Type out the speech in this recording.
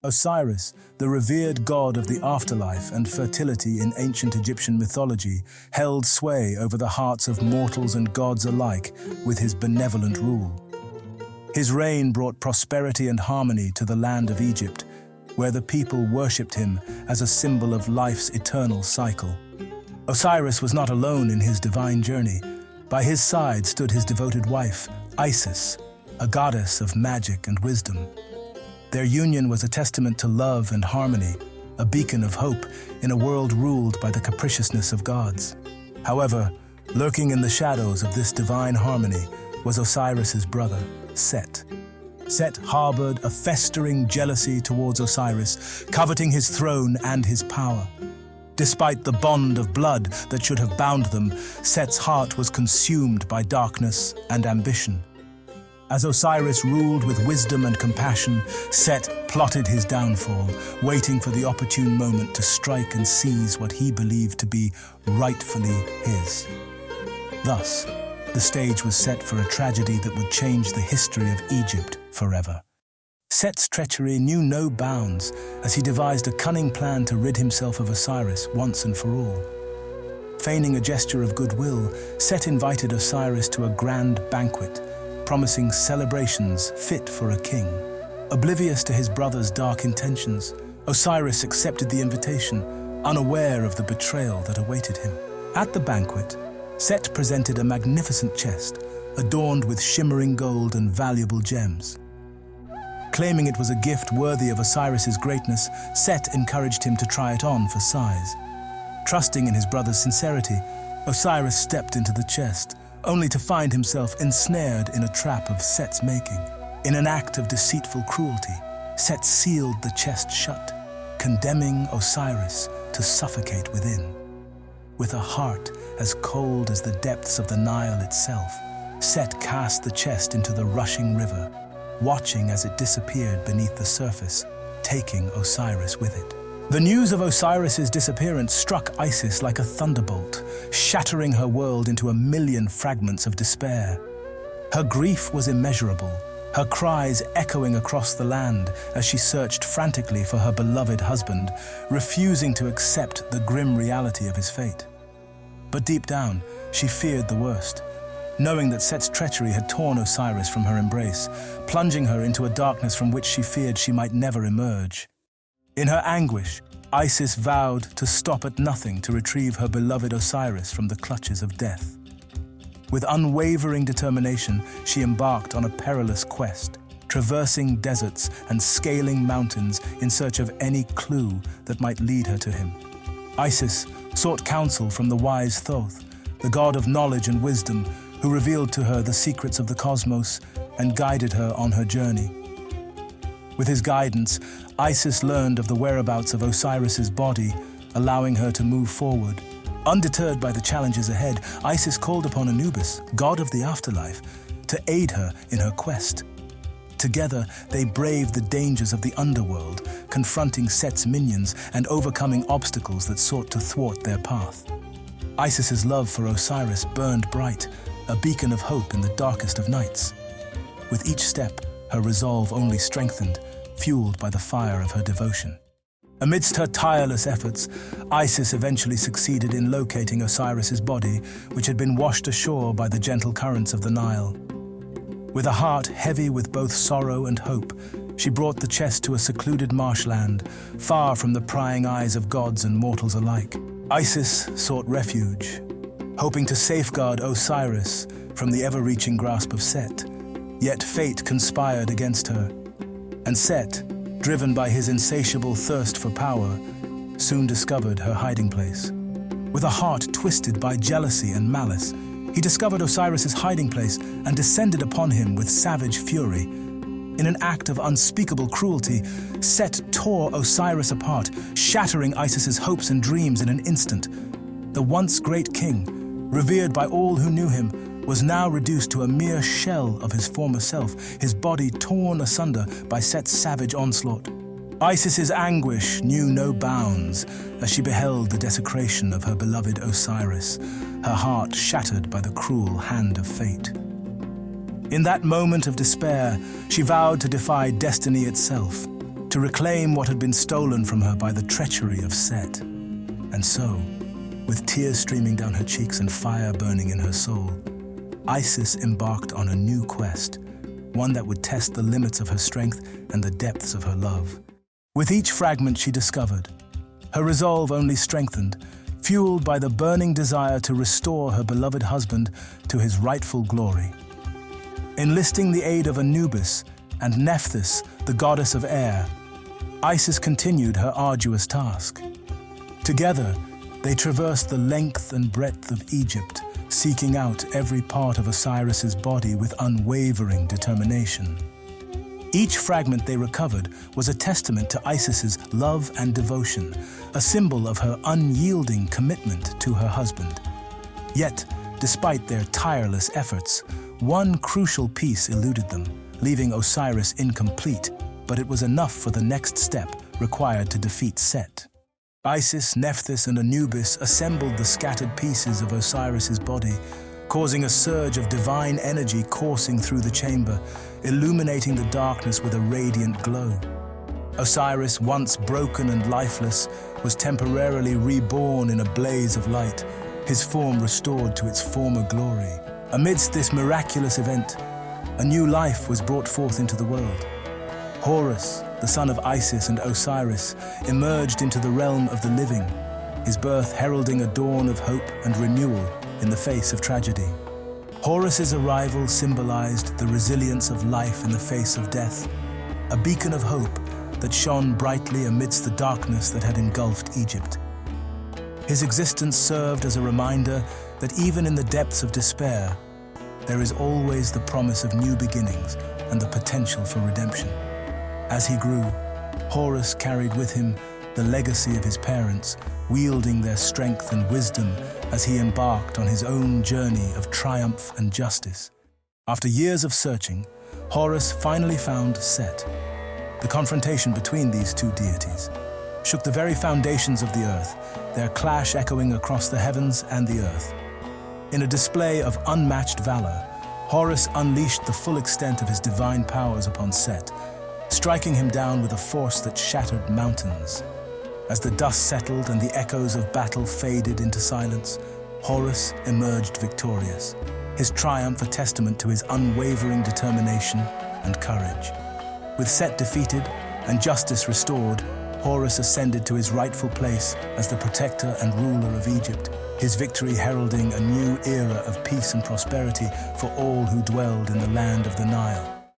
Osiris, the revered god of the afterlife and fertility in ancient Egyptian mythology, held sway over the hearts of mortals and gods alike with his benevolent rule. His reign brought prosperity and harmony to the land of Egypt, where the people worshipped him as a symbol of life's eternal cycle. Osiris was not alone in his divine journey. By his side stood his devoted wife, Isis, a goddess of magic and wisdom. Their union was a testament to love and harmony, a beacon of hope in a world ruled by the capriciousness of gods. However, lurking in the shadows of this divine harmony was Osiris's brother, Set. Set harbored a festering jealousy towards Osiris, coveting his throne and his power. Despite the bond of blood that should have bound them, Set's heart was consumed by darkness and ambition. As Osiris ruled with wisdom and compassion, Set plotted his downfall, waiting for the opportune moment to strike and seize what he believed to be rightfully his. Thus, the stage was set for a tragedy that would change the history of Egypt forever. Set's treachery knew no bounds as he devised a cunning plan to rid himself of Osiris once and for all. Feigning a gesture of goodwill, Set invited Osiris to a grand banquet, promising celebrations fit for a king. Oblivious to his brother's dark intentions, Osiris accepted the invitation, unaware of the betrayal that awaited him. At the banquet, Set presented a magnificent chest, adorned with shimmering gold and valuable gems. Claiming it was a gift worthy of Osiris's greatness, Set encouraged him to try it on for size. Trusting in his brother's sincerity, Osiris stepped into the chest, only to find himself ensnared in a trap of Set's making. In an act of deceitful cruelty, Set sealed the chest shut, condemning Osiris to suffocate within. With a heart as cold as the depths of the Nile itself, Set cast the chest into the rushing river, watching as it disappeared beneath the surface, taking Osiris with it. The news of Osiris's disappearance struck Isis like a thunderbolt, shattering her world into a million fragments of despair. Her grief was immeasurable, her cries echoing across the land as she searched frantically for her beloved husband, refusing to accept the grim reality of his fate. But deep down, she feared the worst, knowing that Set's treachery had torn Osiris from her embrace, plunging her into a darkness from which she feared she might never emerge. In her anguish, Isis vowed to stop at nothing to retrieve her beloved Osiris from the clutches of death. With unwavering determination, she embarked on a perilous quest, traversing deserts and scaling mountains in search of any clue that might lead her to him. Isis sought counsel from the wise Thoth, the god of knowledge and wisdom, who revealed to her the secrets of the cosmos and guided her on her journey. With his guidance, Isis learned of the whereabouts of Osiris's body, allowing her to move forward. Undeterred by the challenges ahead, Isis called upon Anubis, god of the afterlife, to aid her in her quest. Together, they braved the dangers of the underworld, confronting Set's minions and overcoming obstacles that sought to thwart their path. Isis's love for Osiris burned bright, a beacon of hope in the darkest of nights. With each step, her resolve only strengthened, fueled by the fire of her devotion. Amidst her tireless efforts, Isis eventually succeeded in locating Osiris's body, which had been washed ashore by the gentle currents of the Nile. With a heart heavy with both sorrow and hope, she brought the chest to a secluded marshland, far from the prying eyes of gods and mortals alike. Isis sought refuge, hoping to safeguard Osiris from the ever-reaching grasp of Set. Yet fate conspired against her, and Set, driven by his insatiable thirst for power, soon discovered her hiding place. With a heart twisted by jealousy and malice, he discovered Osiris's hiding place and descended upon him with savage fury. In an act of unspeakable cruelty, Set tore Osiris apart, shattering Isis's hopes and dreams in an instant. The once great king, revered by all who knew him, was now reduced to a mere shell of his former self, his body torn asunder by Set's savage onslaught. Isis's anguish knew no bounds as she beheld the desecration of her beloved Osiris, her heart shattered by the cruel hand of fate. In that moment of despair, she vowed to defy destiny itself. to reclaim what had been stolen from her by the treachery of Set. And so, with tears streaming down her cheeks and fire burning in her soul, Isis embarked on a new quest, one that would test the limits of her strength and the depths of her love. With each fragment she discovered, her resolve only strengthened, fueled by the burning desire to restore her beloved husband to his rightful glory. Enlisting the aid of Anubis and Nephthys, the goddess of air, Isis continued her arduous task. Together, they traversed the length and breadth of Egypt, seeking out every part of Osiris's body with unwavering determination. Each fragment they recovered was a testament to Isis's love and devotion, a symbol of her unyielding commitment to her husband. Yet, despite their tireless efforts, one crucial piece eluded them, leaving Osiris incomplete, but it was enough for the next step required to defeat Set. Isis, Nephthys, and Anubis assembled the scattered pieces of Osiris's body, causing a surge of divine energy coursing through the chamber, illuminating the darkness with a radiant glow. Osiris, once broken and lifeless, was temporarily reborn in a blaze of light, his form restored to its former glory. Amidst this miraculous event, a new life was brought forth into the world. Horus, the son of Isis and Osiris, emerged into the realm of the living, his birth heralding a dawn of hope and renewal in the face of tragedy. Horus's arrival symbolized the resilience of life in the face of death, a beacon of hope that shone brightly amidst the darkness that had engulfed Egypt. His existence served as a reminder that even in the depths of despair, there is always the promise of new beginnings and the potential for redemption. As he grew, Horus carried with him the legacy of his parents, wielding their strength and wisdom as he embarked on his own journey of triumph and justice. After years of searching, Horus finally found Set. The confrontation between these two deities shook the very foundations of the earth, their clash echoing across the heavens and the earth. In a display of unmatched valor, Horus unleashed the full extent of his divine powers upon Set, striking him down with a force that shattered mountains. As the dust settled and the echoes of battle faded into silence, Horus emerged victorious, his triumph a testament to his unwavering determination and courage. With Set defeated and justice restored, Horus ascended to his rightful place as the protector and ruler of Egypt, his victory heralding a new era of peace and prosperity for all who dwelled in the land of the Nile.